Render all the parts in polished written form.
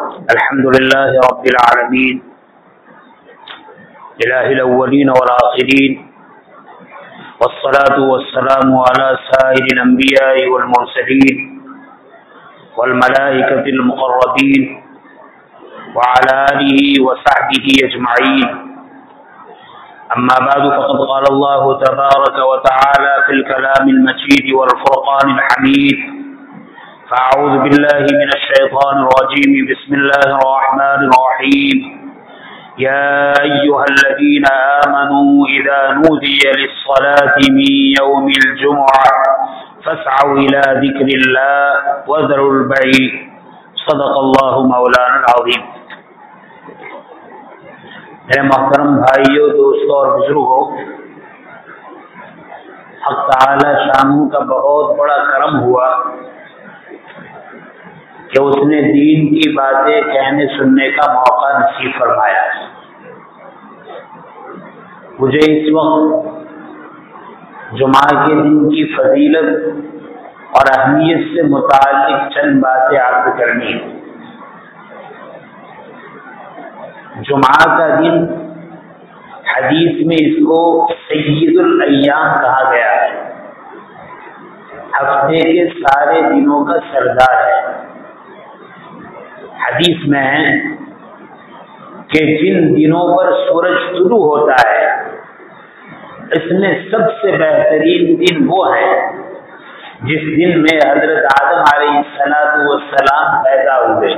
الحمد لله رب العالمين إله الأولين والآخرين والصلاة والسلام على سائر الأنبياء والمرسلين والملائكة المقربين وعلى آله وصحبه أجمعين. أما بعد فقد قال الله تبارك وتعالى في الكلام المجيد والفرقان الحميد: فأعوذ بالله من الشيطان الرجيم. بسم الله الرحمن الرحيم. يا أيها الذين آمنوا إذا نودي للصلاة من يوم الجمعة فاسعوا إلى ذكر الله وذروا البيع. صدق الله مولانا العظيم. میرے محترم بھائیوں، دوستوں اور بزرگوں، حق تعالی شانہ کا بہت بڑا کرم ہوا کہ اس نے دین کی باتیں کہنے سننے کا موقع نصیب فرمایا. مجھے اس وقت جمعہ کے دن کی فضیلت اور اہمیت سے متعلق چند باتیں عرض کرنی ہیں. جمعہ کا دن حدیث میں اس کو سید الایام کہا گیا ہے. ہفتے کے سارے دنوں کا سردار ہے. حدیث میں ہے کہ جن دنوں پر سورج طلوع ہوتا ہے اس میں سب سے بہترین دن وہ ہے جس دن میں حضرت آدم علیہ السلام پیدا ہوئے.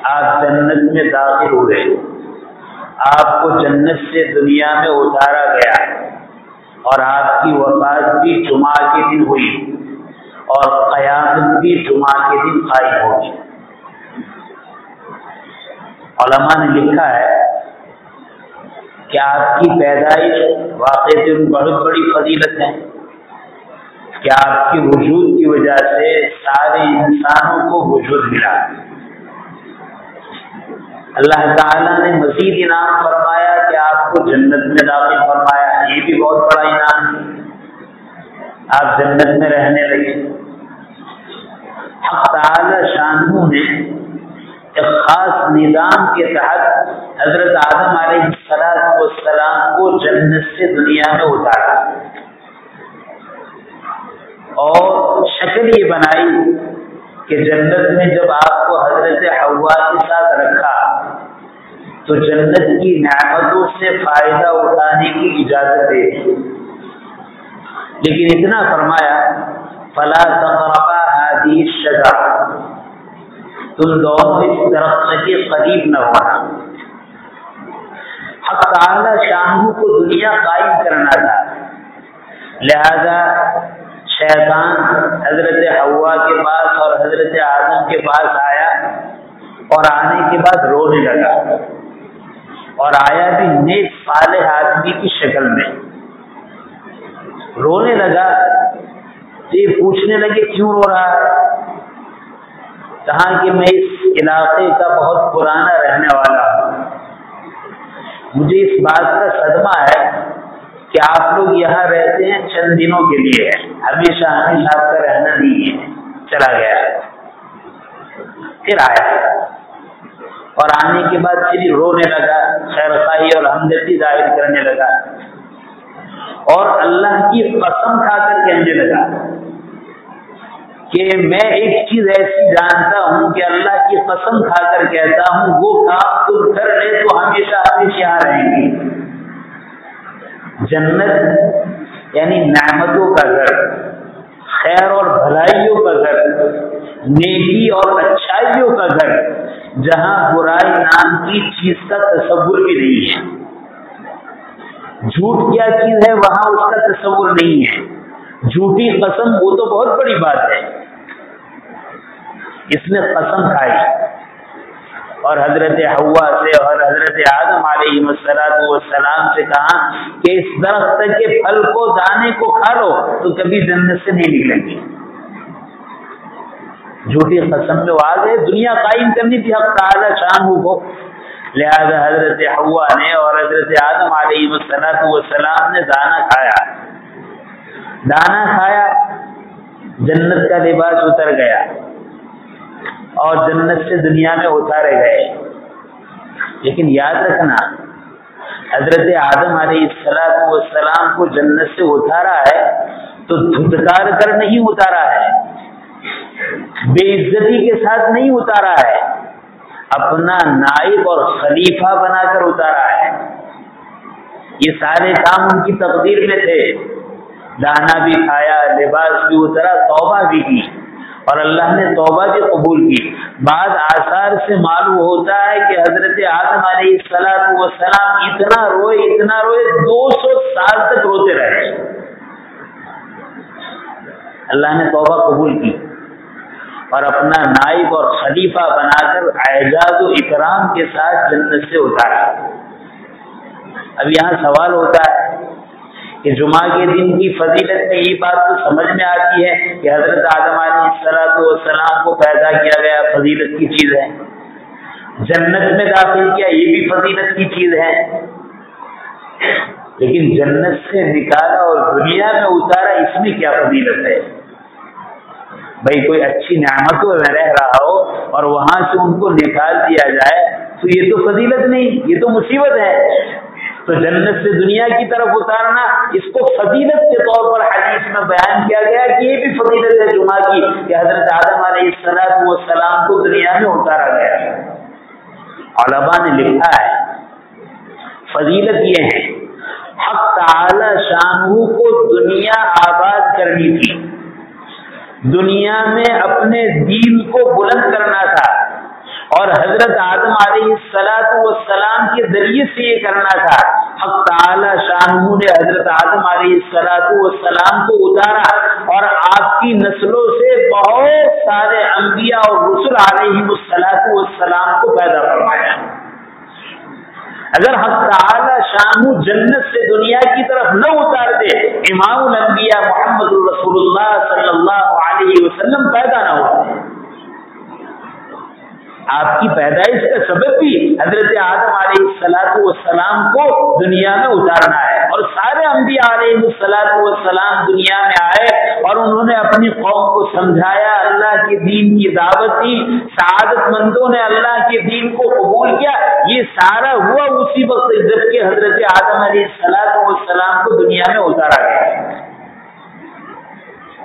آپ جنت میں داخل ہوئے، آپ کو جنت سے دنیا میں اتارا گیا اور آپ کی وفات بھی جمعہ کے دن ہوئی اور قیامت بھی جمعہ کے دن قائم ہوگی. علماء نے لکھا ہے کہ آپ کی پیدائش واقعی بہت بڑی فضیلت ہے کہ آپ کے وجود کی وجہ سے سارے انسانوں کو وجود ملا. اللہ تعالیٰ نے مزید انعام فرمایا کہ آپ کو جنت میں داخل فرمایا. یہ بھی بہت بڑا انعام ہے. آپ جنت میں رہنے لگے. حق تعالی شانہ نے ایک خاص نظام کے تحت حضرت آدم علیہ السلام کو جنت سے دنیا میں اتارا اور شکل یہ بنائی کہ جنت میں جب آپ کو حضرت حوا کے ساتھ رکھا تو جنت کی نعمتوں سے فائدہ اٹھانے کی اجازت دے دی، لیکن اتنا فرمایا فلا تقربا هذه الشجرة، تم دونوں اس درخت کے قریب نہ ہونا. حق تعالی شانہ کو دنیا قائم کرنا تھا، لہذا شیطان حضرت حوا کے پاس اور حضرت آدم کے پاس آیا اور آنے کے بعد رونے لگا اور آیا بھی نیک صالح آدمی کی شکل میں. رونے لگا تو یہ پوچھنے لگے کیوں رو رہا ہے؟ کہا کہ میں اس علاقے کا بہت پرانا رہنے والا ہوں، مجھے اس بات کا صدمہ ہے کہ آپ لوگ یہاں رہتے ہیں چند دنوں کے لیے، ہمیشہ ہمیشہ آپ کا رہنا نہیں ہے. چلا گیا، پھر آیا اور آنے کے بعد پھر رونے لگا، خیر خواہی اور ہمدردی ظاہر کرنے لگا اور اللہ کی قسم کھا کر کہنے لگا کہ میں ایک چیز ایسی جانتا ہوں کہ اللہ کی قسم کھا کر کہتا ہوں وہ کام تم کر لے تو ہمیشہ ہمیشہ یہاں رہیں گے. جنت یعنی نعمتوں کا گھر، خیر اور بھلائیوں کا گھر، نیکی اور اچھائیوں کا گھر، جہاں برائی نام کی چیز کا تصور بھی نہیں ہے. جھوٹ کیا چیز ہے وہاں اس کا تصور نہیں ہے. جھوٹی قسم وہ تو بہت بڑی بات ہے. اس نے قسم کھائی اور حضرت حوا سے اور حضرت آدم علیہ السلام سے کہا کہ اس درخت کے پھل کو دانے کو کھا لو تو کبھی جنت سے نہیں نکلیں گے. جھوٹی قسم میں وہ آ گئے. دنیا قائم کرنی تھی حق تعالی شانہ کو، لہذا حضرت حوا نے اور حضرت آدم علیہ السلام نے دانا کھایا. جنت کا لباس اتر گیا اور جنت سے دنیا میں اتارے گئے. لیکن یاد رکھنا حضرت آدم علیہ السلام کو جنت سے اتارا ہے تو دھتکار کر نہیں اتارا ہے، بے عزتی کے ساتھ نہیں اتارا ہے، اپنا نائب اور خلیفہ بنا کر اتارا ہے. یہ سارے کام ان کی تقدیر میں تھے. دانا بھی کھایا، لباس بھی اترا، توبہ بھی کی اور اللہ نے توبہ بھی قبول کی. بعض آثار سے معلوم ہوتا ہے کہ حضرت آدم علیہ السلام اتنا روئے 200 سال تک روتے رہے. اللہ نے توبہ قبول کی اور اپنا نائب اور خلیفہ بنا کر اعزاز و اکرام کے ساتھ جنت سے اتارا. اب یہاں سوال ہوتا ہے کہ جمعہ کے دن کی فضیلت میں یہ بات تو سمجھ میں آتی ہے کہ حضرت آدم علیہ السلام کو پیدا کیا گیا، فضیلت کی چیز ہے. جنت میں داخل کیا، یہ بھی فضیلت کی چیز ہے. لیکن جنت سے نکالا اور دنیا میں اتارا، اس میں کیا فضیلت ہے؟ بھائی کوئی اچھی نعمتوں میں رہ رہا ہو اور وہاں سے ان کو نکال دیا جائے تو یہ تو فضیلت نہیں، یہ تو مصیبت ہے. تو جنت سے دنیا کی طرف اتارنا، اس کو فضیلت کے طور پر حدیث میں بیان کیا گیا کہ یہ بھی فضیلت ہے جمعہ کی کہ حضرت آدم علیہ السلام کو دنیا میں اتارا گیا. علماء نے لکھا ہے فضیلت یہ ہے، حق تعالی شانہ کو دنیا آباد کرنی تھی، دنیا میں اپنے دین کو بلند کرنا تھا اور حضرت آدم علیہ السلام کے ذریعے سے یہ کرنا تھا. حق تعالی شانہ نے حضرت آدم علیہ السلام کو اتارا اور آپ کی نسلوں سے بہت سارے انبیاء اور رسل علیہ السلام کو پیدا فرمایا. اگر حق تعالی شانہ جنت سے دنیا کی طرف نہ اتار دے، امام الانبیاء محمد رسول اللہ صلی اللہ علیہ وسلم پیدا نہ ہوتے. آپ کی پیدائش کا سبب بھی حضرت آدم علیہ السلام کو دنیا میں اتارنا ہے. اور سارے انبیاء علیہ السلام دنیا میں آئے اور انہوں نے اپنی قوم کو سمجھایا، اللہ کے دین کی دعوت دی، سعادت مندوں نے اللہ کے دین کو قبول کیا. یہ سارا ہوا اسی وقت جب کہ حضرت آدم علیہ السلام کو دنیا میں اتارا گیا.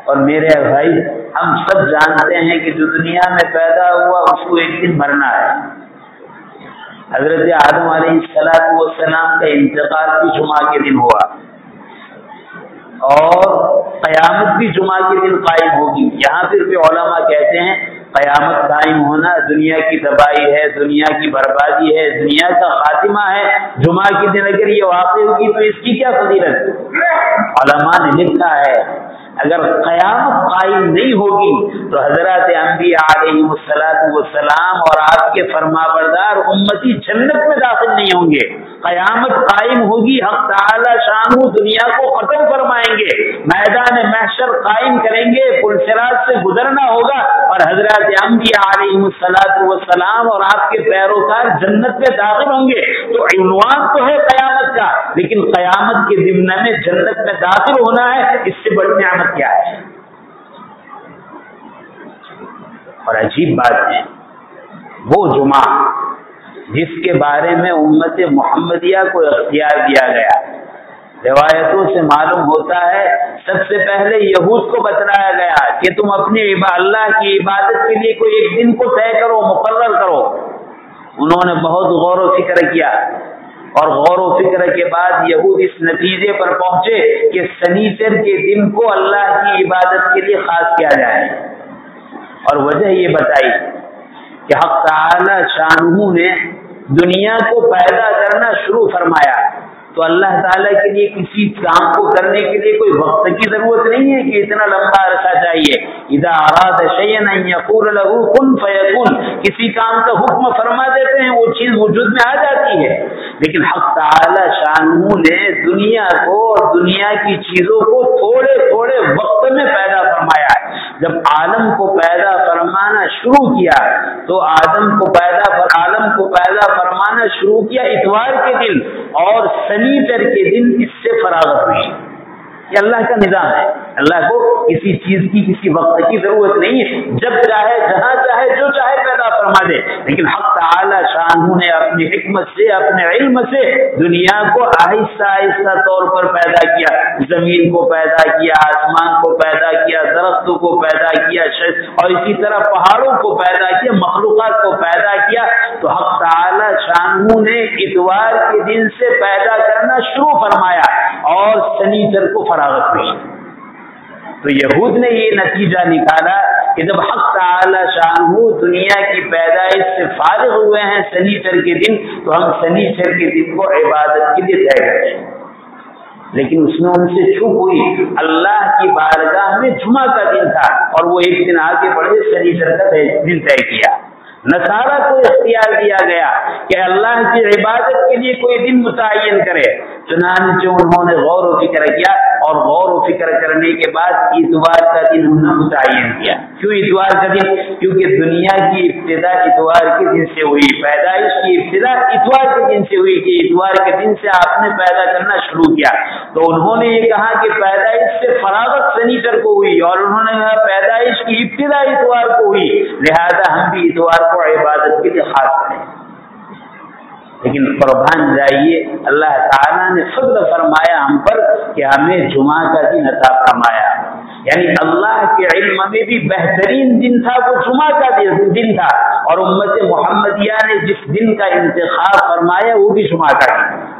اور میرے بھائی، ہم سب جانتے ہیں کہ جو دنیا میں پیدا ہوا اس کو ایک دن مرنا ہے. حضرت آدم علیہ السلام کا انتقال بھی جمعہ کے دن ہوا اور قیامت بھی جمعہ کے دن قائم ہوگی. یہاں پھر بھی علماء کہتے ہیں قیامت قائم ہونا دنیا کی تباہی ہے، دنیا کی بربادی ہے، دنیا کا خاتمہ ہے. جمعہ کے دن اگر یہ واقع ہوگی تو اس کی کیا فضیلت؟ علماء نے لکھا ہے اگر قیامت قائم نہیں ہوگی تو حضرات انبیاء علیہ السلام اور آپ کے فرمانبردار امتی جنت میں داخل نہیں ہوں گے. قیامت قائم ہوگی، حق تعالی شانہ دنیا کو ختم فرمائیں گے، میدان محشر قائم کریں گے، پل صراط سے گزرنا ہوگا اور حضرات انبیاء علیہ السلام اور آپ کے پیروکار جنت میں داخل ہوں گے. تو عنوان تو ہے قیامت کا، لیکن قیامت کے ضمن میں جنت میں داخل ہونا ہے، اس سے بڑی نعمت کیا ہے؟ اور عجیب بات ہے وہ جمعہ جس کے بارے میں امت محمدیہ کو اختیار دیا گیا. روایتوں سے معلوم ہوتا ہے سب سے پہلے یہود کو بتلایا گیا کہ تم اپنی اللہ کی عبادت کے لیے کوئی ایک دن کو طے کرو، مقرر کرو. انہوں نے بہت غور و فکر کیا اور غور و فکر کے بعد یہود اس نتیجے پر پہنچے کہ سنیچر کے دن کو اللہ کی عبادت کے لیے خاص کیا جائے. اور وجہ یہ بتائی کہ حق تعالی شانہ نے دنیا کو پیدا کرنا شروع فرمایا تو اللہ تعالیٰ کے لیے کسی کام کو کرنے کے لیے کوئی وقت کی ضرورت نہیں ہے کہ اتنا لمبا عرصہ چاہیے. اذا اراد شیئا ان یقول له کن فیکون، کسی کام کا حکم فرما دیتے ہیں وہ چیز وجود میں آ جاتی ہے. لیکن حق تعالی شانہ نے دنیا کو اور دنیا کی چیزوں کو تھوڑے تھوڑے وقت میں پیدا فرمایا. جب عالم کو پیدا فرمانا شروع کیا تو عالم کو پیدا فرمانا شروع کیا اتوار کے دن اور سنیچر کے دن اس سے فراغت ہوئی. یہ اللہ کا نظام ہے. اللہ کو کسی چیز کی کسی وقت کی ضرورت نہیں ہے، جب چاہے جہاں چاہے جو چاہے فرما دے، لیکن حق تعالی شانہ نے اپنی حکمت سے، اپنے علم سے دنیا کو آہستہ آہستہ طور پر پیدا کیا، زمین کو پیدا کیا، آسمان کو پیدا کیا، درختوں کو پیدا کیا، اور اسی طرح پہاڑوں کو پیدا کیا، مخلوقات کو پیدا کیا۔ تو حق تعالی شانہ نے اتوار کے دن سے پیدا کرنا شروع فرمایا اور سنیچر کو فراغت ہوئی۔ تو یہود نے یہ نتیجہ نکالا کہ جب حق تعالی شانہ دنیا کی پیدائش سے فارغ ہوئے ہیں سنیچر کے دن، تو ہم سنیچر کے دن کو عبادت کے لیے طے کریں۔ لیکن اس میں ان سے چوک ہوئی، اللہ کی بارگاہ میں جمعہ کا دن تھا اور وہ ایک دن آگے بڑھے سنیچر کا دن طے کیا۔ نصارہ کو اختیار دیا گیا کہ اللہ کی عبادت کے لیے کوئی دن متعین کرے، چنانچہ انہوں نے غور و فکر کیا اور غور و فکر کرنے کے بعد اتوار کا دن انہوں نے متعین کیا۔ کیوں اتوار کا دن؟ کیونکہ دنیا کی ابتدا اتوار کے دن سے ہوئی، پیدائش کی ابتدا اتوار کے دن سے ہوئی کہ اتوار کے دن سے آپ نے پیدا کرنا شروع کیا۔ تو انہوں نے یہ کہا کہ پیدائش سے فراغت سنیچر کو ہوئی، اور انہوں نے کہا پیدائش کی ابتدا اتوار کو ہوئی، لہذا ہم بھی اتوار کو عبادت کے لیے خاص کریں۔ لیکن قربان جائیے، اللہ تعالیٰ نے فضل فرمایا ہم پر کہ ہمیں جمعہ کا دن عطا فرمایا، یعنی اللہ کے علم میں بھی بہترین دن تھا وہ جمعہ کا دن تھا، اور امت محمدیہ نے جس دن کا انتخاب فرمایا وہ بھی جمعہ کا دن۔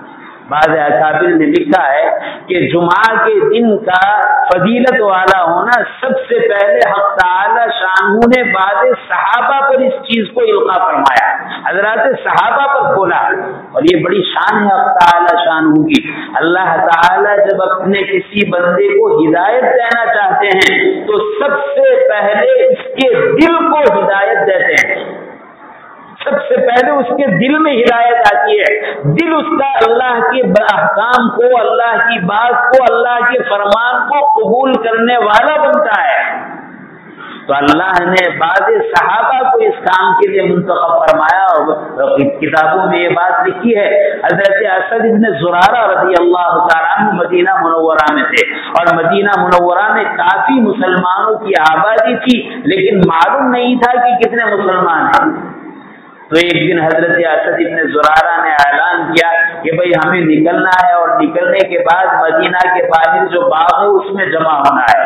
بعض اکابر نے لکھا ہے کہ جمعہ کے دن کا فضیلت والا ہونا سب سے پہلے حق تعالی شانہ نے بعد صحابہ پر اس چیز کو القاء فرمایا، حضرات صحابہ پر کھولا، اور یہ بڑی شان ہے حق تعالی شانہ کی۔ اللہ تعالی جب اپنے کسی بندے کو ہدایت دینا چاہتے ہیں تو سب سے پہلے اس کے دل کو ہدایت دیتے ہیں، سب سے پہلے اس کے دل میں ہدایت آتی ہے، دل اس کا اللہ کے احکام کو، اللہ کی بات کو، اللہ کے فرمان کو قبول کرنے والا بنتا ہے۔ تو اللہ نے بعض صحابہ کو اس کام کے لیے منتخب فرمایا، اور کتابوں میں یہ بات لکھی ہے۔ حضرت اسد ابن زرارہ رضی اللہ تعالیٰ عنہ مدینہ منورہ میں تھے، اور مدینہ منورہ میں کافی مسلمانوں کی آبادی تھی، لیکن معلوم نہیں تھا کہ کتنے مسلمان ہیں۔ تو ایک دن حضرت اسد ابن زرارہ نے اعلان کیا کہ بھئی ہمیں نکلنا ہے، اور نکلنے کے بعد مدینہ کے باہر جو باغ ہے اس میں جمع ہونا ہے۔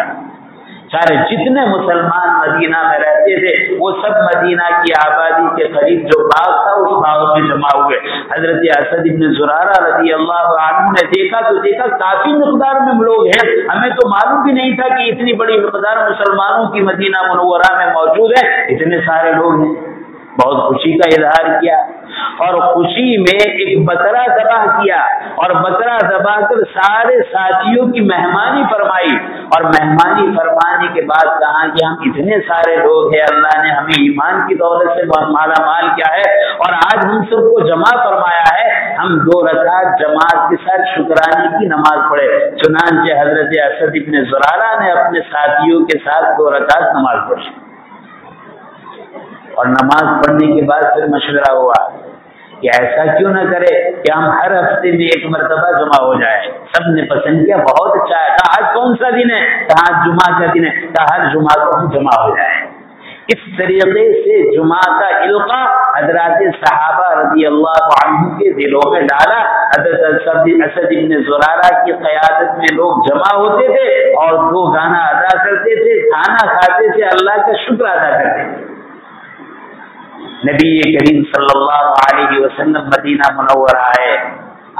سارے جتنے مسلمان مدینہ میں رہتے تھے وہ سب مدینہ کی آبادی کے قریب جو باغ تھا اس باغ میں جمع ہوئے۔ حضرت اسد ابن زرارہ رضی اللہ عنہ نے دیکھا تو دیکھا کافی مقدار میں لوگ ہیں، ہمیں تو معلوم بھی نہیں تھا کہ اتنی بڑی مقدار مسلمانوں کی مدینہ منورہ میں موجود ہے، اتنے سارے لوگ ہیں۔ بہت خوشی کا اظہار کیا، اور خوشی میں ایک بکرا ذبح کیا، اور بکرا ذبح کر سارے ساتھیوں کی مہمانی فرمائی، اور مہمانی فرمانے کے بعد کہا کہ ہم اتنے سارے لوگ ہیں، اللہ نے ہمیں ایمان کی دولت سے مالا مال کیا ہے، اور آج ہم سب کو جمع فرمایا ہے، ہم 2 رکعت جماعت کے ساتھ شکرانے کی نماز پڑھے۔ چنانچہ حضرت اسد ابن زرارہ نے اپنے ساتھیوں کے ساتھ 2 رکعت نماز پڑھی، اور نماز پڑھنے کے بعد پھر مشورہ ہوا کہ ایسا کیوں نہ کرے کہ ہم ہر ہفتے میں 1 مرتبہ جمع ہو جائے۔ سب نے پسند کیا، بہت اچھا ہے۔ کہا آج کون سا دن ہے؟ کہا جمعہ کا دن ہے۔ کہا ہر جمعہ کو ہم جمع ہو جائیں۔ اس طریقے سے جمعہ کا القاء حضرات صحابہ رضی اللہ عنہ کے دلوں میں ڈالا۔ حضرت اسد ابن زرارہ کی قیادت میں لوگ جمع ہوتے تھے اور 2 گانا ادا کرتے تھے، کھانا کھاتے تھے، اللہ کا شکر ادا کرتے تھے۔ نبی کریم صلی اللہ علیہ وسلم مدینہ منورہ آئے،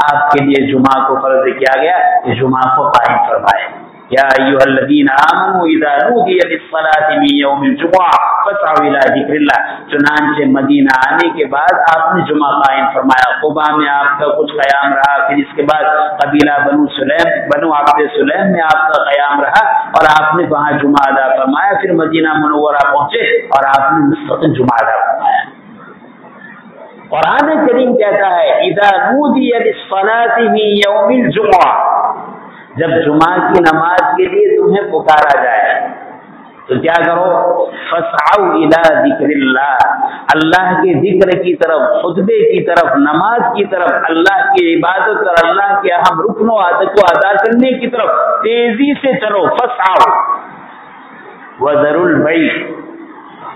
آپ کے لیے جمعہ کو فرض کیا گیا کہ جمعہ کو قائم فرمائے۔ یا ایھا الذین آمنوا اذا نودی للصلاۃ من یوم الجمعہ فاسعوا الی ذکر اللہ۔ چنانچہ مدینہ آنے کے بعد آپ نے جمعہ قائم فرمایا۔ قباء میں آپ کا کچھ قیام رہا، پھر اس کے بعد قبیلہ بنو عبد سلیم میں آپ کا قیام رہا، اور آپ نے وہاں جمعہ ادا فرمایا۔ پھر مدینہ منورہ پہنچے اور آپ نے مستقل جمعہ ادا فرمایا۔ قرآن کریم کہتا ہے اذا نودی للصلاۃ من یوم الجمعہ، جب جمعہ کی نماز کے لیے تمہیں پکارا جائے تو کیا کرو؟ فاسعوا الی ذکر اللہ، اللہ کے ذکر کی طرف، خطبے کی طرف، نماز کی طرف، اللہ کی عبادت اور اللہ کے اہم رکن و عادت کو ادا کرنے کی طرف تیزی سے چلو۔ فاسعوا وذروا البیع،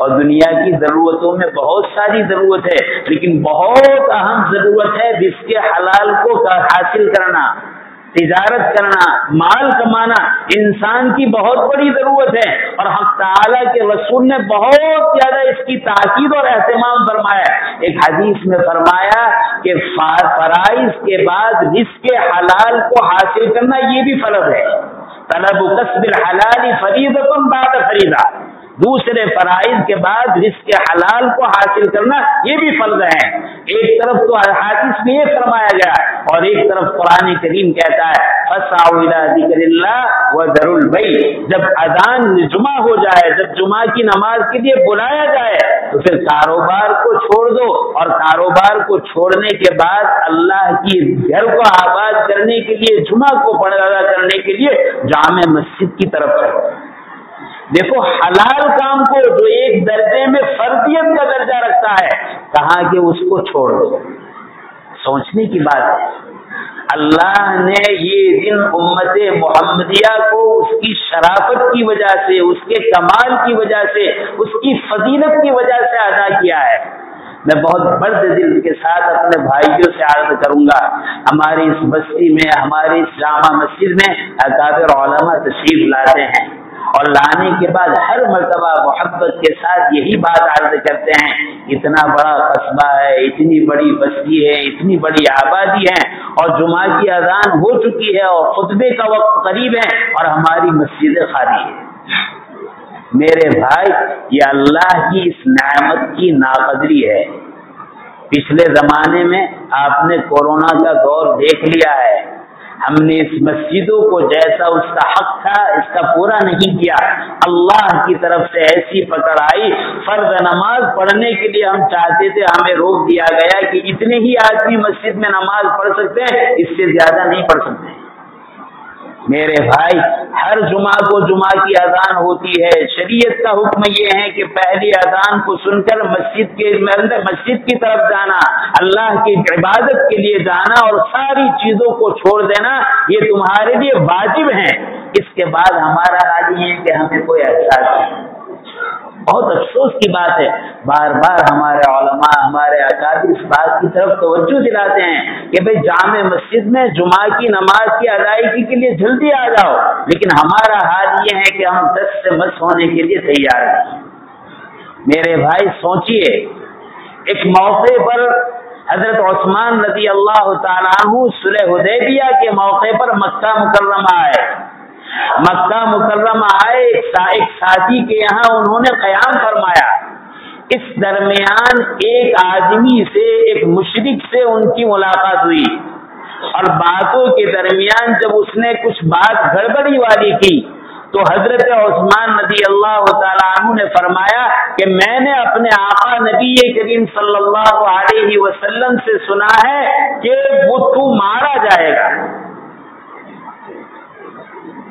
اور دنیا کی ضرورتوں میں بہت ساری ضرورت ہے، لیکن بہت اہم ضرورت ہے رزق حلال کو حاصل کرنا، تجارت کرنا، مال کمانا انسان کی بہت بڑی ضرورت ہے، اور حق تعالیٰ کے رسول نے بہت زیادہ اس کی تاکید اور اہتمام فرمایا۔ ایک حدیث میں فرمایا کہ فرائض کے بعد رزق حلال کو حاصل کرنا یہ بھی فرض ہے، طلب کسب الحلال فریضۃ بعد فریضہ، دوسرے فرائض کے بعد رزق حلال کو حاصل کرنا یہ بھی فرض ہے۔ ایک طرف تو حدیث میں یہ فرمایا گیا اور ایک طرف قرآن کریم کہتا ہے فَاسْعَوْا إِلَىٰ ذِكْرِ اللَّهِ وَذَرُوا الْبَيْعَ، جب اذان جمعہ ہو جائے، جب جمعہ کی نماز کے لیے بلایا جائے تو پھر کاروبار کو چھوڑ دو، اور کاروبار کو چھوڑنے کے بعد اللہ کی گھر کو آباد کرنے کے لیے، جمعہ کو ادا کرنے کے لیے جامع مسجد کی طرف چلو۔ دیکھو حلال کام کو جو ایک درجے میں فرضیت کا درجہ رکھتا ہے، کہا کہ اس کو چھوڑ دو۔ سوچنے کی بات ہے، اللہ نے یہ دن امت محمدیہ کو اس کی شرافت کی وجہ سے، اس کے کمال کی وجہ سے، اس کی فضیلت کی وجہ سے ادا کیا ہے۔ میں بہت بڑے دل کے ساتھ اپنے بھائیوں سے عرض کروں گا، ہماری اس بستی میں، ہماری اس جامع مسجد میں اکابر علماء تشریف لاتے ہیں، اور لانے کے بعد ہر مرتبہ محبت کے ساتھ یہی بات عرض کرتے ہیں، اتنا بڑا قصبہ ہے، اتنی بڑی بستی ہے، اتنی بڑی آبادی ہے، اور جمعہ کی اذان ہو چکی ہے اور خطبے کا وقت قریب ہے اور ہماری مسجدیں خالی ہیں۔ میرے بھائی، یہ اللہ کی اس نعمت کی ناقدری ہے۔ پچھلے زمانے میں آپ نے کورونا کا دور دیکھ لیا ہے، ہم نے اس مسجدوں کو جیسا اس کا حق تھا اس کا پورا نہیں کیا۔ اللہ کی طرف سے ایسی پکڑ آئی، فرض نماز پڑھنے کے لیے ہم چاہتے تھے، ہمیں روک دیا گیا کہ اتنے ہی آدمی مسجد میں نماز پڑھ سکتے ہیں، اس سے زیادہ نہیں پڑھ سکتے۔ میرے بھائی، ہر جمعہ کو جمعہ کی اذان ہوتی ہے، شریعت کا حکم یہ ہے کہ پہلی اذان کو سن کر مسجد کے اندر مسجد کی طرف جانا، اللہ کی عبادت کے لیے جانا اور ساری چیزوں کو چھوڑ دینا، یہ تمہارے لیے واجب ہے۔ اس کے بعد ہمارا حال یہ ہے کہ ہمیں کوئی احساس نہیں۔ بہت افسوس کی بات ہے، بار بار ہمارے علماء، ہمارے اکابر اس بات کی طرف توجہ دلاتے ہیں کہ بھئی جامع مسجد میں جمعہ کی نماز کی ادائیگی کے لیے جلدی آ جاؤ، لیکن ہمارا حال یہ ہے کہ ہم دست سے مس ہونے کے لیے تیار ہیں۔ میرے بھائی سوچئے، ایک موقع پر حضرت عثمان رضی اللہ تعالیٰ عنہ صلح حدیبیہ کے موقع پر مکہ مکرمہ آئے۔ مکہ مکرمہ آئے، ایک ساتھی کے یہاں انہوں نے قیام فرمایا۔ اس درمیان ایک آدمی سے، ایک مشرک سے ان کی ملاقات ہوئی، اور باتوں کے درمیان جب اس نے کچھ بات گڑبڑی والی کی تو حضرت عثمان رضی اللہ تعالیٰ عنہ نے فرمایا کہ میں نے اپنے آقا نبی کریم صلی اللہ علیہ وسلم سے سنا ہے کہ وہ تو مارا جائے گا۔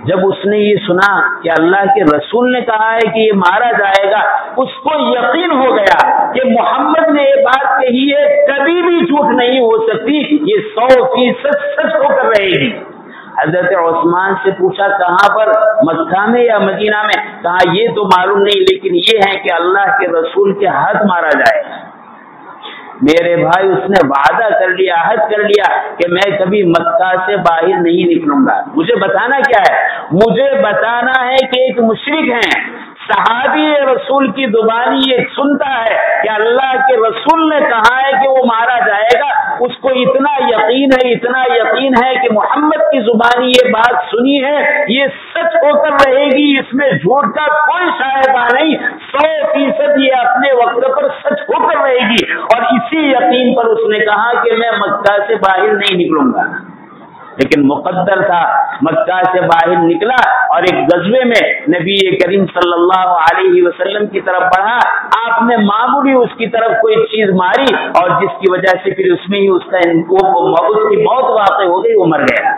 جب اس نے یہ سنا کہ اللہ کے رسول نے کہا ہے کہ یہ مارا جائے گا، اس کو یقین ہو گیا کہ محمد نے یہ بات کہی ہے، کبھی بھی جھوٹ نہیں ہو سکتی، یہ 100% سچ ہو کر رہے گی۔ حضرت عثمان سے پوچھا کہاں پر، مکہ میں یا مدینہ میں؟ کہا یہ تو معلوم نہیں، لیکن یہ ہے کہ اللہ کے رسول کے ہاتھ مارا جائے گا۔ میرے بھائی، اس نے وعدہ کر لیا، عہد کر لیا کہ میں کبھی مکہ سے باہر نہیں نکلوں گا۔ مجھے بتانا کیا ہے؟ مجھے بتانا ہے کہ ایک مشرک ہیں، صحابی رسول کی زبانی یہ سنتا ہے کہ اللہ کے رسول نے کہا ہے کہ وہ مارا جائے گا، اس کو اتنا یقین ہے، اتنا یقین ہے کہ محمد کی زبانی یہ بات سنی ہے، یہ سچ ہو کر رہے گی، اس میں جھوٹ کا کوئی شائبہ نہیں، 100% یہ اپنے وقت پر سچ ہو کر رہے گی، اور اسی یقین پر اس نے کہا کہ میں مکہ سے باہر نہیں نکلوں گا۔ لیکن مقدر تھا، مکہ سے باہر نکلا اور ایک غزوے میں نبی کریم صلی اللہ علیہ وسلم کی طرف بڑھا، آپ نے معمولی اس کی طرف کوئی چیز ماری اور جس کی وجہ سے پھر اس میں ہی اس کی موت واقع ہو گئی، وہ مر گیا۔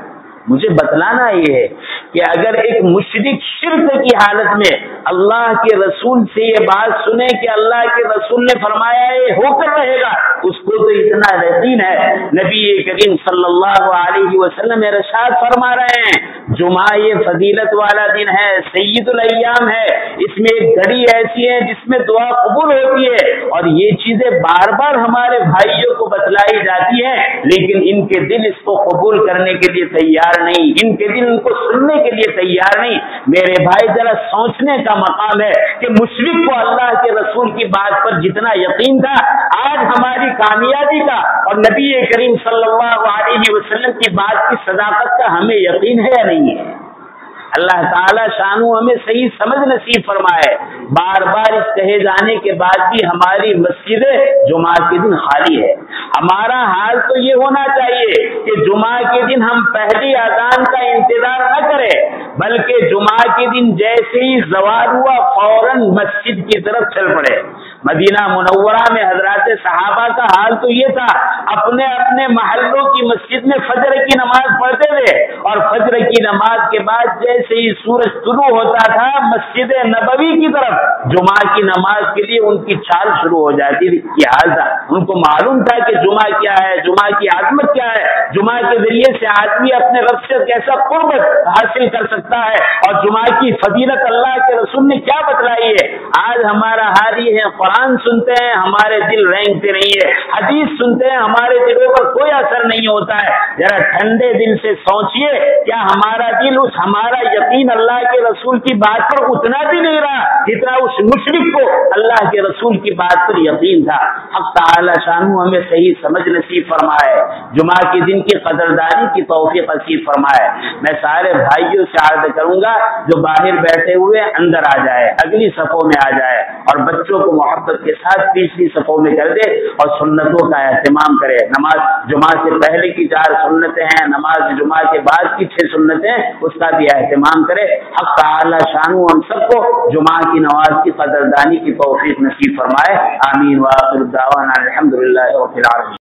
مجھے بتلانا یہ ہے کہ اگر ایک مشرک شرک کی حالت میں اللہ کے رسول سے یہ بات سنے کہ اللہ کے رسول نے فرمایا یہ ہو کر رہے گا، اس کو تو اتنا یقین ہے، نبی کریم صلی اللہ علیہ وسلم ارشاد فرما رہے ہیں جمعہ یہ فضیلت والا دن ہے، سید الایام ہے، اس میں ایک گھڑی ایسی ہے جس میں دعا قبول ہوتی ہے، اور یہ چیزیں بار بار ہمارے بھائیوں کو بتلائی جاتی ہیں، لیکن ان کے دل اس کو قبول کرنے کے لیے تیار نہیں، ان کے دل ان کو سننے کے لیے تیار نہیں۔ میرے بھائی ذرا سوچنے کا مقام ہے کہ مشرک کو اللہ کے رسول کی بات پر جتنا یقین تھا، آج ہماری کامیابی کا اور نبی کریم صلی اللہ علیہ وسلم کی بات کی صداقت کا ہمیں یقین ہے یا نہیں ہے؟ اللہ تعالیٰ شانو ہمیں صحیح سمجھ نصیب فرمائے۔ بار بار اس کہے جانے کے بعد بھی ہماری مسجدیں جمعہ کے دن خالی ہے۔ ہمارا حال تو یہ ہونا چاہیے کہ جمعہ کے دن ہم پہلی اذان کا انتظار نہ کریں، بلکہ جمعہ کے دن جیسے ہی زوال ہوا فوراً مسجد کی طرف چل پڑے۔ مدینہ منورہ میں حضرات صحابہ کا حال تو یہ تھا، اپنے اپنے محلوں کی مسجد میں فجر کی نماز پڑھتے تھے، اور فجر کی نماز کے بعد جیسے ہی سورج طلوع ہوتا تھا مسجد نبوی کی طرف جمعہ کی نماز کے لیے ان کی چال شروع ہو جاتی تھی۔ یہ حال تھا، ان کو معلوم تھا کہ جمعہ کیا ہے، جمعہ کی عظمت کیا ہے، جمعہ کے ذریعے سے آدمی اپنے رب سے کیسا قربت حاصل کر سکتا ہے، اور جمعہ کی فضیلت اللہ کے رسول نے کیا بتلائی ہے۔ آج ہمارا حال یہ ہے، قرآن سنتے ہیں ہمارے دل رینگتے نہیں ہے، حدیث سنتے ہیں ہمارے دلوں پر کوئی اثر نہیں ہوتا ہے۔ ذرا ٹھنڈے دل سے سوچئے، کیا ہمارا دل ہمارا یقین اللہ کے رسول کی بات پر اتنا بھی نہیں رہا جتنا اس مشرک کو اللہ کے رسول کی بات پر یقین تھا؟ حق تعالی شانہ ہمیں صحیح سمجھ نصیب فرمائے، جمعہ کے دن کی قدردانی کی توفیق نصیب فرمائے۔ میں سارے بھائیوں سے عرض کروں گا جو باہر بیٹھے ہوئے اندر آ جائے، اگلی صفوں میں آ جائے، اور بچوں کو محبت کے ساتھ پچھلی صفوں میں کر دے اور سنتوں کا اہتمام کرے۔ نماز جمعہ سے پہلے کی 4 سنتیں ہیں، نماز جمعہ کے بعد کی 6 سنتیں، اس کا بھی اہتمام کرے۔ حق تعالی شانہ ہم سب کو جمعہ کی نماز کی قدردانی کی توفیق نصیب فرمائے۔ آمین۔ وآخر دعوانا الحمدللہ رب العالمین۔